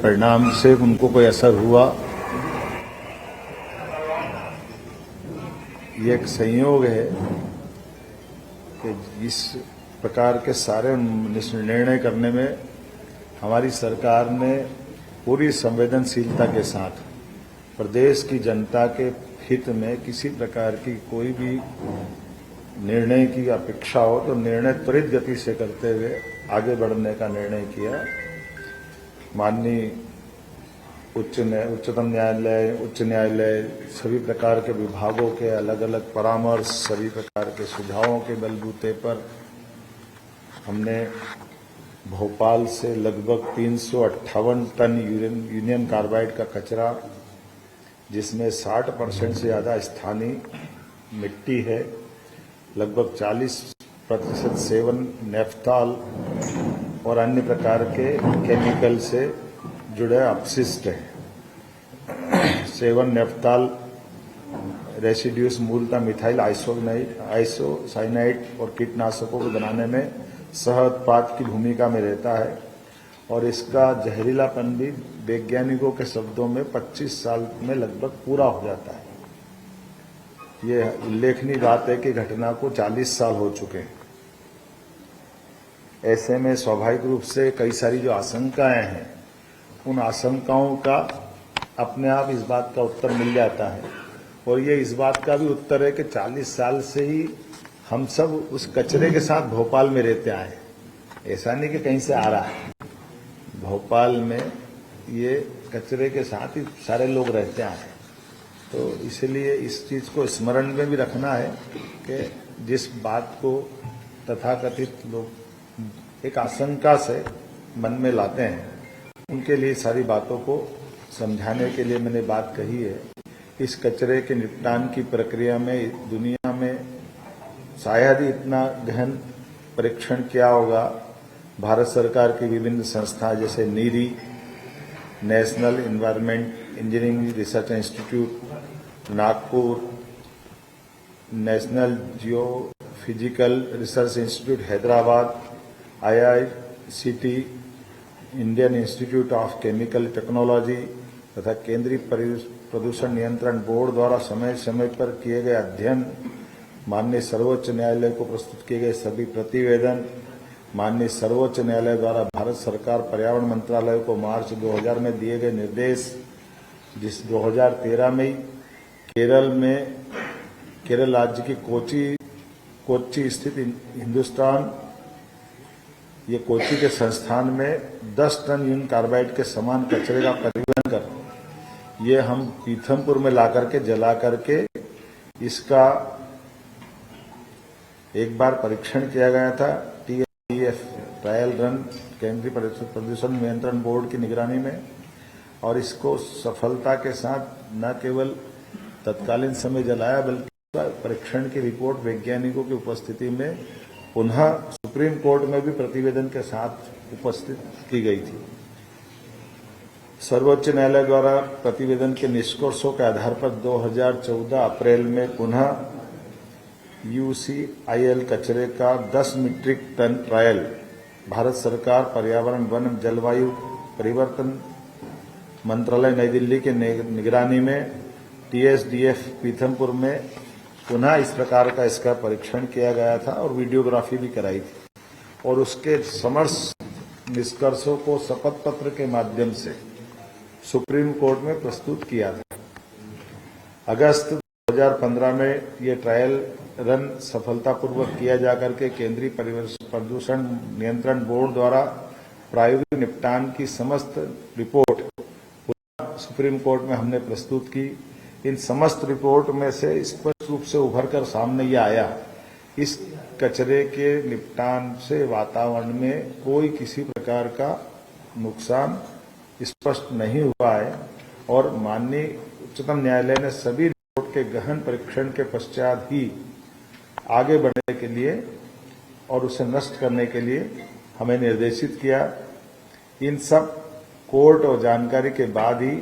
परिणाम से उनको कोई असर हुआ, ये एक संयोग है कि इस प्रकार के सारे निर्णय करने में हमारी सरकार ने पूरी संवेदनशीलता के साथ प्रदेश की जनता के हित में किसी प्रकार की कोई भी निर्णय की अपेक्षा हो तो निर्णय त्वरित गति से करते हुए आगे बढ़ने का निर्णय किया। माननीय उच्चतम न्यायालय, उच्च न्यायालय, सभी प्रकार के विभागों के अलग अलग परामर्श, सभी प्रकार के सुझावों के बलबूते पर हमने भोपाल से लगभग 358 टन यूनियन कार्बाइड का कचरा, जिसमें 60% से ज़्यादा स्थानीय मिट्टी है, लगभग 40% सेवन नेफ्थॉल और अन्य प्रकार के केमिकल से जुड़े अपशिष्ट हैं। सेवन नेफ्थॉल रेसिड्यूस मूलतः मिथाइल आइसोसाइनाइड और कीटनाशकों को बनाने में सह उत्पाद की भूमिका में रहता है और इसका जहरीलापन भी वैज्ञानिकों के शब्दों में 25 साल में लगभग पूरा हो जाता है। ये उल्लेखनीय बात है कि घटना को 40 साल हो चुके हैं। ऐसे में स्वाभाविक रूप से कई सारी जो आशंकाएं हैं, उन आशंकाओं का अपने आप इस बात का उत्तर मिल जाता है और ये इस बात का भी उत्तर है कि 40 साल से ही हम सब उस कचरे के साथ भोपाल में रहते आए हैं। ऐसा नहीं कि कहीं से आ रहा है, भोपाल में ये कचरे के साथ ही सारे लोग रहते आए हैं। तो इसलिए इस चीज़ को स्मरण में भी रखना है कि जिस बात को तथाकथित लोग एक आशंका से मन में लाते हैं, उनके लिए सारी बातों को समझाने के लिए मैंने बात कही है। इस कचरे के निपटान की प्रक्रिया में दुनिया में शायद ही इतना गहन परीक्षण किया होगा। भारत सरकार की विभिन्न संस्थाएं जैसे NEERI, national environment engineering research institute Nagpur, national geophysical research institute Hyderabad, IICT, Indian institute of chemical technology तथा केंद्रीय प्रदूषण नियंत्रण बोर्ड द्वारा समय समय पर किए गए अध्ययन, माननीय सर्वोच्च न्यायालय को प्रस्तुत किए गए सभी प्रतिवेदन, माननीय सर्वोच्च न्यायालय द्वारा भारत सरकार पर्यावरण मंत्रालय को मार्च 2000 में दिए गए निर्देश, जिस 2013 में केरल राज्य की कोच्चि स्थित हिंदुस्तान, ये कोच्चि के संस्थान में 10 टन यूनियन कार्बाइड के समान कचरे का परिवहन कर ये हम पीथमपुर में ला करके जला करके इसका एक बार परीक्षण किया गया था TSDF ट्रायल रन केंद्रीय प्रदूषण नियंत्रण बोर्ड की निगरानी में, और इसको सफलता के साथ न केवल तत्कालीन समय जलाया बल्कि परीक्षण की रिपोर्ट वैज्ञानिकों की उपस्थिति में पुनः सुप्रीम कोर्ट में भी प्रतिवेदन के साथ उपस्थित की गई थी। सर्वोच्च न्यायालय द्वारा प्रतिवेदन के निष्कर्षों के आधार पर 2014 अप्रैल में पुनः UCIL कचरे का 10 मीट्रिक टन ट्रायल भारत सरकार पर्यावरण वन जलवायु परिवर्तन मंत्रालय नई दिल्ली के निगरानी में TSDF पीथमपुर में पुनः इस प्रकार का इसका परीक्षण किया गया था और वीडियोग्राफी भी कराई थी और उसके समस्त निष्कर्षों को शपथ पत्र के माध्यम से सुप्रीम कोर्ट में प्रस्तुत किया था। अगस्त 2015 में ये ट्रायल रन सफलतापूर्वक किया जाकर के केंद्रीय प्रदूषण नियंत्रण बोर्ड द्वारा प्रायोगिक निपटान की समस्त रिपोर्ट सुप्रीम कोर्ट में हमने प्रस्तुत की। इन समस्त रिपोर्ट में से स्पष्ट रूप से उभर कर सामने ये आया, इस कचरे के निपटान से वातावरण में कोई किसी प्रकार का नुकसान स्पष्ट नहीं हुआ है और माननीय उच्चतम न्यायालय ने सभी रिपोर्ट के गहन परीक्षण के पश्चात ही आगे बढ़ने के लिए और उसे नष्ट करने के लिए हमें निर्देशित किया। इन सब कोर्ट और जानकारी के बाद ही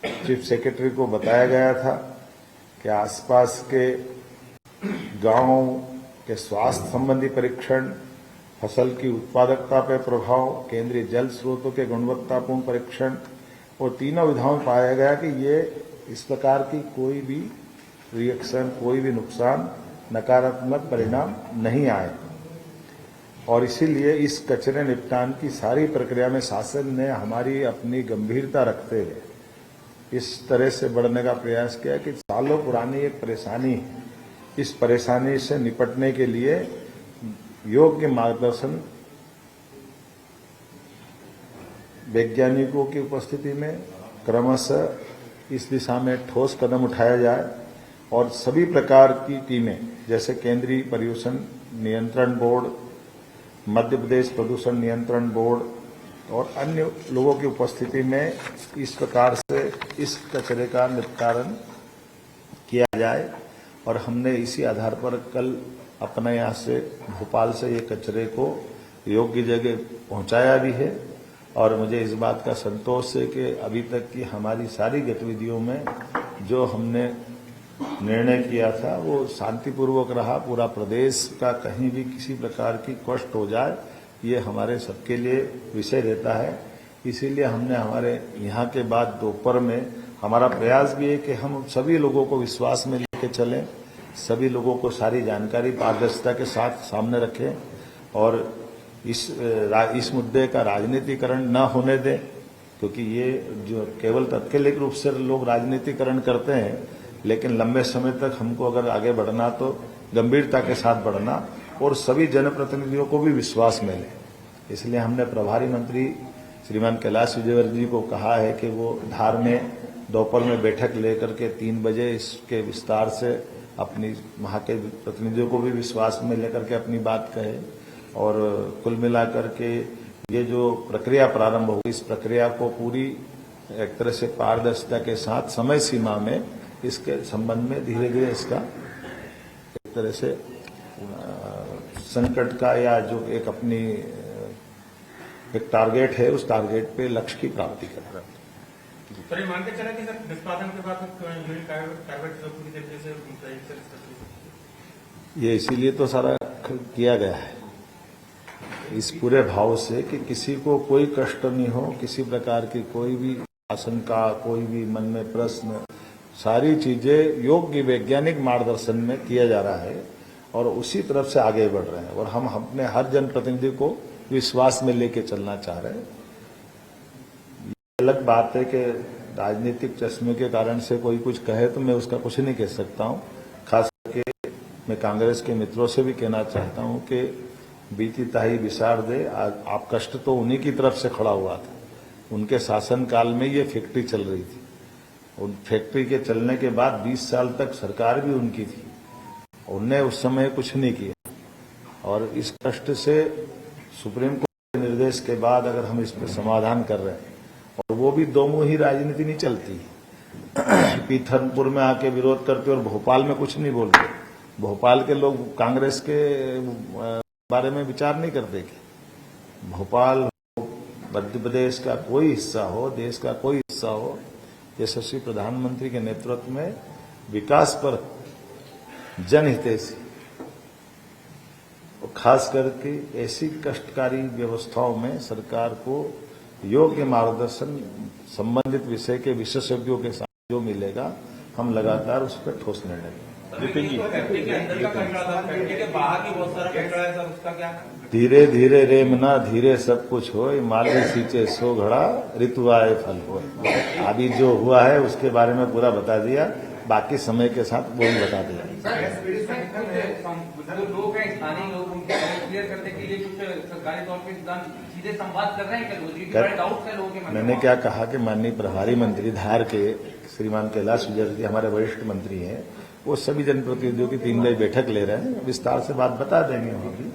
चीफ सेक्रेटरी को बताया गया था कि आसपास के गांवों के स्वास्थ्य संबंधी परीक्षण, फसल की उत्पादकता पर प्रभाव, केंद्रीय जल स्रोतों के गुणवत्तापूर्ण परीक्षण और तीनों विधाओं में पाया गया कि ये इस प्रकार की कोई भी रिएक्शन, कोई भी नुकसान, नकारात्मक परिणाम नहीं आए। और इसीलिए इस कचरे निपटान की सारी प्रक्रिया में शासन ने हमारी अपनी गंभीरता रखते हुए इस तरह से बढ़ने का प्रयास किया कि सालों पुरानी एक परेशानी है, इस परेशानी से निपटने के लिए योग्य मार्गदर्शन वैज्ञानिकों की उपस्थिति में क्रमशः इस दिशा में ठोस कदम उठाया जाए और सभी प्रकार की टीमें जैसे केंद्रीय प्रदूषण नियंत्रण बोर्ड, मध्य प्रदेश प्रदूषण नियंत्रण बोर्ड और अन्य लोगों की उपस्थिति में इस प्रकार से इस कचरे का निपटान किया जाए। और हमने इसी आधार पर कल अपने यहाँ से भोपाल से ये कचरे को योग्य जगह पहुंचाया भी है। और मुझे इस बात का संतोष है कि अभी तक की हमारी सारी गतिविधियों में जो हमने निर्णय किया था वो शांतिपूर्वक रहा। पूरा प्रदेश का कहीं भी किसी प्रकार की कष्ट हो जाए ये हमारे सबके लिए विषय रहता है। इसीलिए हमने हमारे यहाँ के बाद दोपहर में हमारा प्रयास भी है कि हम सभी लोगों को विश्वास में लेके चलें, सभी लोगों को सारी जानकारी पारदर्शिता के साथ सामने रखें और इस मुद्दे का राजनीतिकरण न होने दें, क्योंकि ये जो केवल तात्कालिक रूप से लोग राजनीतिकरण करते हैं, लेकिन लंबे समय तक हमको अगर आगे बढ़ना तो गंभीरता के साथ बढ़ना और सभी जनप्रतिनिधियों को भी विश्वास में लें। इसलिए हमने प्रभारी मंत्री श्रीमान कैलाश विजयवर्गीय जी को कहा है कि वो धार में दोपहर में बैठक लेकर के 3 बजे इसके विस्तार से अपनी वहाँ के प्रतिनिधियों को भी विश्वास में लेकर के अपनी बात कहे। और कुल मिलाकर के ये जो प्रक्रिया प्रारंभ होगी इस प्रक्रिया को पूरी एक तरह से पारदर्शिता के साथ समय सीमा में इसके संबंध में धीरे धीरे इसका एक तरह से संकट का या जो एक अपनी एक टारगेट है उस टारगेट पे लक्ष्य की प्राप्ति कर रहा है। सर ये मान के चला कि सर निष्पादन के बाद पूरी तरीके से ये इसीलिए तो सारा किया गया है इस पूरे भाव से कि किसी को कोई कष्ट नहीं हो, किसी प्रकार की कोई भी आशंका, कोई भी मन में प्रश्न, सारी चीजें योग्य वैज्ञानिक मार्गदर्शन में किया जा रहा है और उसी तरफ से आगे बढ़ रहे हैं। और हम अपने हर जनप्रतिनिधि को विश्वास में लेके चलना चाह रहे हैं। ये अलग बात है कि राजनीतिक चश्मे के कारण से कोई कुछ कहे तो मैं उसका कुछ नहीं कह सकता हूं। खास करके मैं कांग्रेस के मित्रों से भी कहना चाहता हूं कि बीती ताही विसार दे, आप कष्ट तो उन्हीं की तरफ से खड़ा हुआ था। उनके शासनकाल में ये फैक्ट्री चल रही थी। उन फैक्ट्री के चलने के बाद 20 साल तक सरकार भी उनकी थी, उनने उस समय कुछ नहीं किया। और इस कष्ट से सुप्रीम कोर्ट के निर्देश के बाद अगर हम इस पर समाधान कर रहे हैं और वो भी दो मुंही राजनीति नहीं चलती पीथनपुर में आके विरोध करते और भोपाल में कुछ नहीं बोलते। भोपाल के लोग कांग्रेस के बारे में विचार नहीं करते कि भोपाल मध्य प्रदेश का कोई हिस्सा हो, देश का कोई हिस्सा हो, यशस्वी प्रधानमंत्री के नेतृत्व में विकास पर जनहितैषी और खास करके ऐसी कष्टकारी व्यवस्थाओं में सरकार को योग्य मार्गदर्शन संबंधित विषय के विशेषज्ञों के साथ जो मिलेगा हम लगातार उस पर ठोस निर्णय लेंगे। धीरे धीरे रेमना धीरे सब कुछ हो, माली सींचे सो घड़ा ऋतु आए फल हो। अभी जो हुआ है उसके बारे में पूरा बता दिया, बाकी समय के साथ वो भी बता दिया। लोग हैं स्थानीय लोग उनके क्लियर करने के लिए कुछ सरकारी तौर पर सीधे संवाद कर रहे हैं डाउट है लोगों के। मैंने क्या कहा कि माननीय प्रभारी मंत्री धार के श्रीमान कैलाश विजयवर्गीय हमारे वरिष्ठ मंत्री हैं, वो सभी जनप्रतिनिधियों की 3 बजे बैठक ले रहे हैं, विस्तार से बात बता देंगे वहां भी।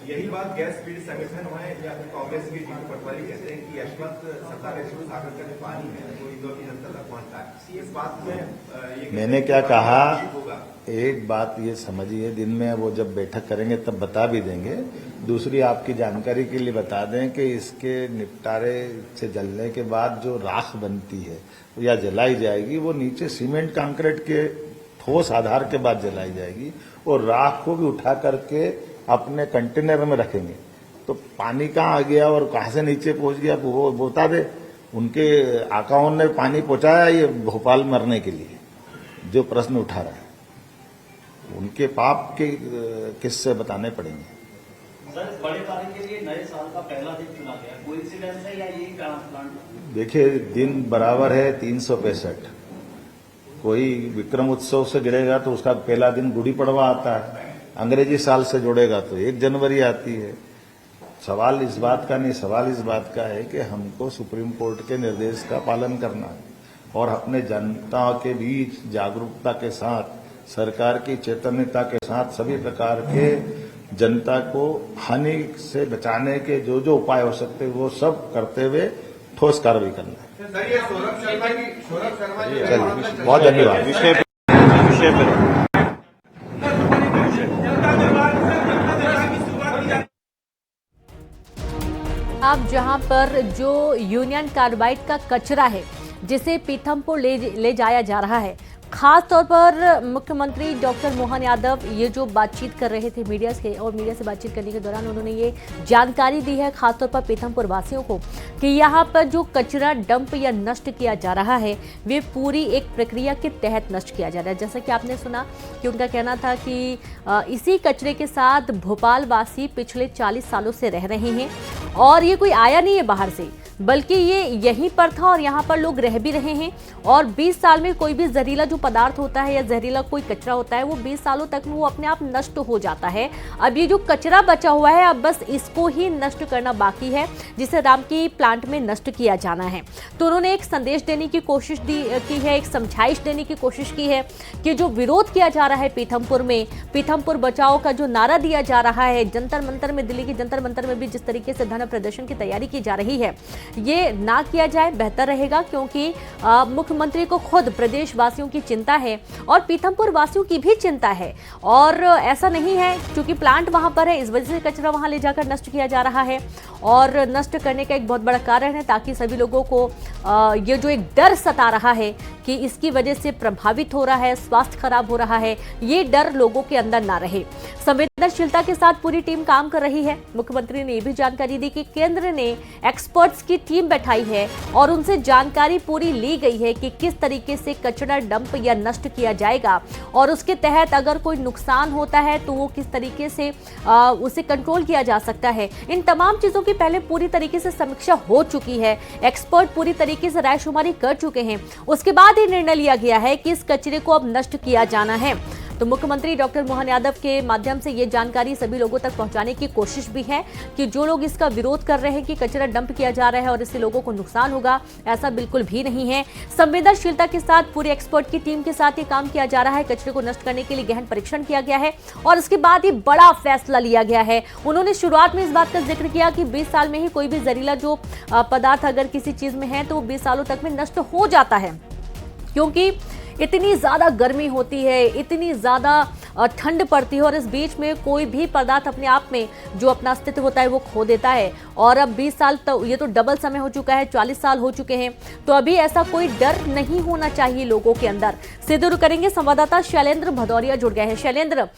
यही बात गैस पीड़ित संगठन है या फिर कांग्रेस के जीतू पटवारी कहते हैं कि यशवंत सत्ता सागर का जो पानी है वो इंदौर की जनता तक पहुंचता है। इस बात में मैंने क्या कहा, एक बात ये समझिए, दिन में वो जब बैठक करेंगे तब बता भी देंगे। दूसरी आपकी जानकारी के लिए बता दें कि इसके निपटारे से जलने के बाद जो राख बनती है या जलाई जाएगी वो नीचे सीमेंट कंक्रीट के ठोस आधार के बाद जलाई जाएगी और राख को भी उठा करके अपने कंटेनर में रखेंगे तो पानी कहाँ आ गया और कहाँ से नीचे पहुंच गया वो बता दे। उनके आकाओं ने पानी पहुंचाया ये भोपाल मरने के लिए, जो प्रश्न उठा रहा है उनके पाप के किस्से बताने पड़ेंगे। सर, बड़े पानी के लिए नए साल का पहला दिन चुना गया, कोइंसिडेंस है या यही प्लान? देखिए, दिन बराबर है 365। कोई विक्रम उत्सव से गिरेगा तो उसका पहला दिन गुड़ी पड़वा आता है, अंग्रेजी साल से जोड़ेगा तो 1 जनवरी आती है। सवाल इस बात का नहीं, सवाल इस बात का है कि हमको सुप्रीम कोर्ट के निर्देश का पालन करना है और अपने जनता के बीच जागरूकता के साथ, सरकार की चैतन्यता के साथ सभी प्रकार के जनता को हानि से बचाने के जो उपाय हो सकते हैं वो सब करते हुए ठोस कार्रवाई करना है। सर, ये सौरभ शर्मा जी चलिए, बहुत धन्यवाद। विषय पे अब जहां पर जो यूनियन कार्बाइड का कचरा है जिसे पीथमपुर ले जाया जा रहा है, खास तौर पर मुख्यमंत्री डॉक्टर मोहन यादव ये जो बातचीत कर रहे थे मीडिया से बातचीत करने के दौरान उन्होंने ये जानकारी दी है खास तौर पर पीथमपुर वासियों को कि यहाँ पर जो कचरा डंप या नष्ट किया जा रहा है वे पूरी एक प्रक्रिया के तहत नष्ट किया जा रहा है। जैसा कि आपने सुना कि उनका कहना था कि इसी कचरे के साथ भोपाल वासी पिछले 40 सालों से रह रहे हैं और ये कोई आया नहीं है बाहर से, बल्कि ये यहीं पर था और यहाँ पर लोग रह भी रहे हैं। और 20 साल में कोई भी जहरीला जो पदार्थ होता है या जहरीला कोई कचरा होता है वो 20 सालों तक में वो अपने आप नष्ट हो जाता है। अब ये जो कचरा बचा हुआ है अब बस इसको ही नष्ट करना बाकी है, जिसे रामकी प्लांट में नष्ट किया जाना है। तो उन्होंने एक संदेश देने की कोशिश की है, एक समझाइश देने की कोशिश की है कि जो विरोध किया जा रहा है पीथमपुर में, पीथमपुर बचाओ का जो नारा दिया जा रहा है, जंतर मंतर में, दिल्ली की जंतर मंतर में भी जिस तरीके से धरना प्रदर्शन की तैयारी की जा रही है, ये ना किया जाए बेहतर रहेगा। क्योंकि मुख्यमंत्री को खुद प्रदेशवासियों की चिंता है और पीथमपुर वासियों की भी चिंता है। और ऐसा नहीं है क्योंकि प्लांट वहां पर है इस वजह से कचरा वहां ले जाकर नष्ट किया जा रहा है, और नष्ट करने का एक बहुत बड़ा कारण है ताकि सभी लोगों को ये जो एक डर सता रहा है कि इसकी वजह से प्रभावित हो रहा है, स्वास्थ्य खराब हो रहा है, ये डर लोगों के अंदर ना रहे। संवेदनशीलता के साथ पूरी टीम काम कर रही है। मुख्यमंत्री ने यह भी जानकारी दी कि केंद्र ने एक्सपर्ट्स की टीम बैठाई है और उनसे जानकारी पूरी ली गई है कि किस तरीके से कचरा डंप या नष्ट किया जाएगा और उसके तहत अगर कोई नुकसान होता है तो वो किस तरीके से उसे कंट्रोल किया जा सकता है। इन तमाम चीजों की पहले पूरी तरीके से समीक्षा हो चुकी है, एक्सपर्ट पूरी तरीके से रायशुमारी कर चुके हैं। उसके बाद ही निर्णय लिया गया है कि इस कचरे को अब नष्ट किया जाना है। तो मुख्यमंत्री डॉक्टर मोहन यादव के माध्यम से ये जानकारी सभी लोगों तक पहुंचाने की कोशिश भी है कि जो लोग इसका विरोध कर रहे हैं कि कचरा डंप किया जा रहा है और इससे लोगों को नुकसान होगा, ऐसा बिल्कुल भी नहीं है। संवेदनशीलता के साथ पूरे एक्सपर्ट की टीम के साथ ये काम किया जा रहा है। कचरे को नष्ट करने के लिए गहन परीक्षण किया गया है और उसके बाद ही बड़ा फैसला लिया गया है। उन्होंने शुरुआत में इस बात का जिक्र किया कि 20 साल में ही कोई भी जहरीला जो पदार्थ अगर किसी चीज में है तो वो 20 सालों तक में नष्ट हो जाता है, क्योंकि इतनी ज्यादा गर्मी होती है, इतनी ज्यादा ठंड पड़ती है और इस बीच में कोई भी पदार्थ अपने आप में जो अपना अस्तित्व होता है वो खो देता है। और अब 20 साल तो ये तो डबल समय हो चुका है, 40 साल हो चुके हैं, तो अभी ऐसा कोई डर नहीं होना चाहिए लोगों के अंदर। सीधे रुक करेंगे, संवाददाता शैलेंद्र भदौरिया जुड़ गए हैं। शैलेंद्र,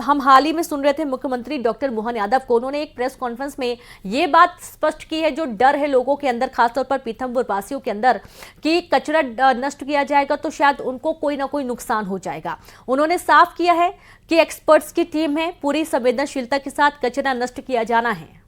हम हाल ही में सुन रहे थे मुख्यमंत्री डॉक्टर मोहन यादव को, उन्होंने एक प्रेस कॉन्फ्रेंस में ये बात स्पष्ट की है जो डर है लोगों के अंदर, खासतौर पर पीथमपुर वासियों के अंदर, कि कचरा नष्ट किया जाएगा तो शायद उनको कोई ना कोई नुकसान हो जाएगा। उन्होंने साफ किया है कि एक्सपर्ट्स की टीम है, पूरी संवेदनशीलता के साथ कचरा नष्ट किया जाना है।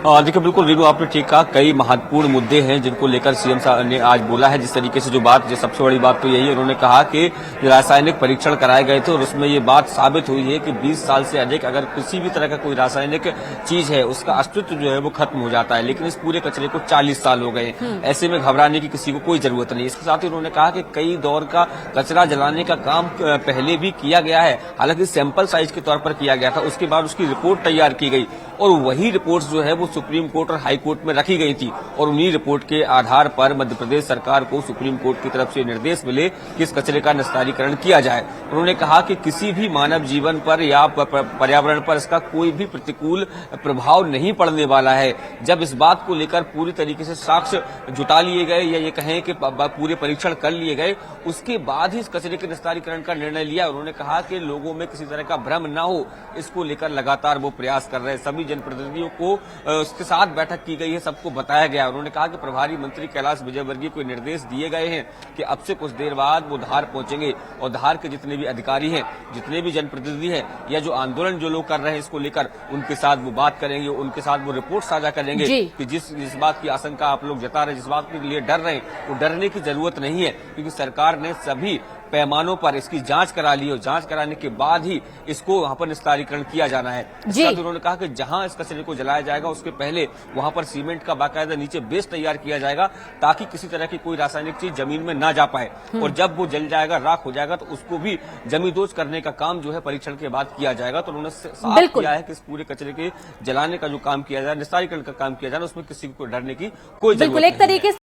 देखिए, बिल्कुल वीरू, आपने ठीक कहा, कई महत्वपूर्ण मुद्दे हैं जिनको लेकर सीएम साहब ने आज बोला है। जिस तरीके से जो सबसे बड़ी बात तो यही है, उन्होंने कहा कि रासायनिक परीक्षण कराए गए थे और उसमें ये बात साबित हुई है कि 20 साल से अधिक अगर किसी भी तरह का कोई रासायनिक चीज है उसका अस्तित्व जो है वो खत्म हो जाता है, लेकिन इस पूरे कचरे को 40 साल हो गए। ऐसे में घबराने की किसी को कोई जरूरत नहीं। इसके साथ ही उन्होंने कहा कि कई दौर का कचरा जलाने का काम पहले भी किया गया है, हालांकि सैंपल साइज के तौर पर किया गया था, उसके बाद उसकी रिपोर्ट तैयार की गई और वही रिपोर्ट जो है वो सुप्रीम कोर्ट और हाई कोर्ट में रखी गई थी और उन्हीं रिपोर्ट के आधार पर मध्य प्रदेश सरकार को सुप्रीम कोर्ट की तरफ से निर्देश मिले कि इस कचरे का निस्तारीकरण किया जाए। उन्होंने कहा कि किसी भी मानव जीवन पर या पर्यावरण पर इसका कोई भी प्रतिकूल प्रभाव नहीं पड़ने वाला है। जब इस बात को लेकर पूरी तरीके से साक्ष्य जुटा लिए गए या ये कहें कि पूरे परीक्षण कर लिए गए, उसके बाद ही इस कचरे के निस्तारीकरण का निर्णय लिया। उन्होंने कहा कि लोगों में किसी तरह का भ्रम न हो, इसको लेकर लगातार वो प्रयास कर रहे हैं। सभी जनप्रतिनिधियों को उसके साथ बैठक की गई है, सबको बताया गया। उन्होंने कहा कि प्रभारी मंत्री कैलाश विजयवर्गीय को निर्देश दिए गए हैं कि अब से कुछ देर बाद वो धार पहुंचेंगे और धार के जितने भी अधिकारी हैं, जितने भी जनप्रतिनिधि हैं या जो आंदोलन जो लोग कर रहे हैं इसको लेकर, उनके साथ वो बात करेंगे, उनके साथ वो रिपोर्ट साझा करेंगे कि जिस बात की आशंका आप लोग जता रहे हैं, जिस बात के लिए डर रहे हैं, वो डरने की जरूरत नहीं है, क्योंकि सरकार ने सभी पैमानों पर इसकी जांच करा ली और जांच कराने के बाद ही इसको वहां पर निस्तारीकरण किया जाना है। उन्होंने कहा कि जहां इस कचरे को जलाया जाएगा उसके पहले वहां पर सीमेंट का बाकायदा नीचे बेस तैयार किया जाएगा ताकि किसी तरह की कोई रासायनिक चीज जमीन में ना जा पाए, और जब वो जल जाएगा, राख हो जाएगा, तो उसको भी जमींदोज करने का काम जो है परीक्षण के बाद किया जाएगा। तो उन्होंने साफ किया है कि इस पूरे कचरे के जलाने का जो काम किया जाए, निस्तारीकरण का काम किया जाए, उसमें किसी को डरने की कोई जरूरत नहीं है।